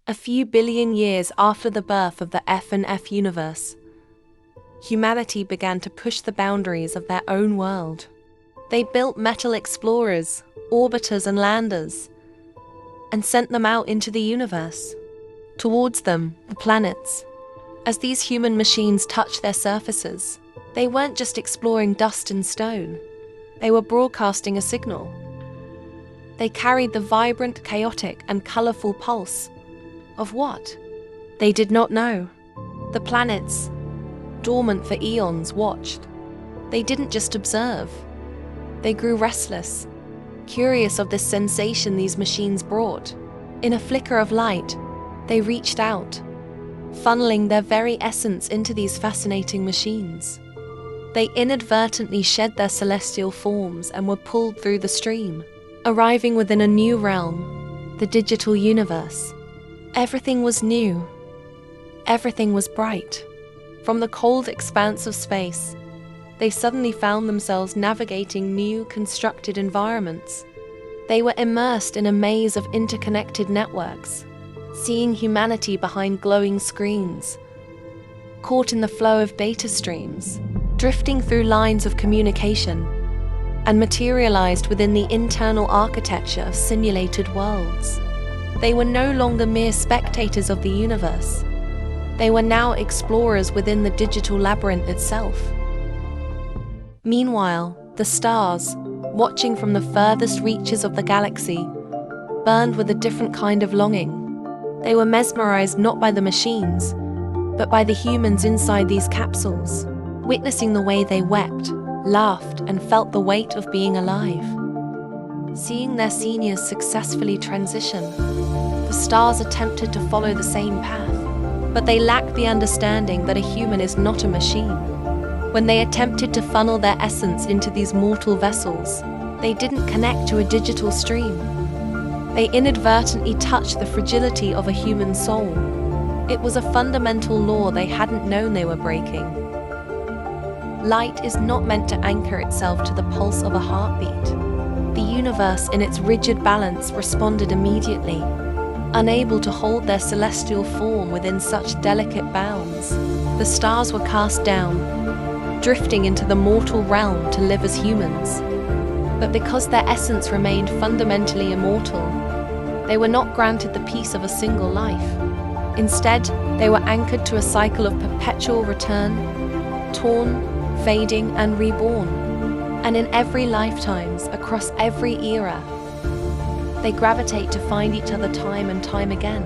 A few billion years after the birth of the F universe, humanity began to push the boundaries of their own world. They built metal explorers, orbiters and landers, and sent them out into the universe. Towards them, the planets. As these human machines touched their surfaces, they weren't just exploring dust and stone. They were broadcasting a signal. They carried the vibrant, chaotic, and colorful pulse of what? They did not know. The planets, dormant for eons, watched. They didn't just observe. They grew restless, curious of this sensation these machines brought. In a flicker of light, they reached out, funneling their very essence into these fascinating machines. They inadvertently shed their celestial forms and were pulled through the stream, arriving within a new realm, the digital universe. Everything was new. Everything was bright. From the cold expanse of space, they suddenly found themselves navigating new, constructed environments. They were immersed in a maze of interconnected networks, seeing humanity behind glowing screens, caught in the flow of data streams, drifting through lines of communication, and materialized within the internal architecture of simulated worlds. They were no longer mere spectators of the universe. They were now explorers within the digital labyrinth itself. Meanwhile, the stars, watching from the furthest reaches of the galaxy, burned with a different kind of longing. They were mesmerized not by the machines, but by the humans inside these capsules, witnessing the way they wept, laughed, and felt the weight of being alive. Seeing their seniors successfully transition, the stars attempted to follow the same path, but they lacked the understanding that a human is not a machine. When they attempted to funnel their essence into these mortal vessels, they didn't connect to a digital stream. They inadvertently touched the fragility of a human soul. It was a fundamental law they hadn't known they were breaking. Light is not meant to anchor itself to the pulse of a heartbeat. The universe, in its rigid balance, responded immediately, unable to hold their celestial form within such delicate bounds. The stars were cast down, drifting into the mortal realm to live as humans. But because their essence remained fundamentally immortal, they were not granted the peace of a single life. Instead, they were anchored to a cycle of perpetual return, torn, fading, and reborn. And in every lifetimes, across every era, they gravitate to find each other time and time again.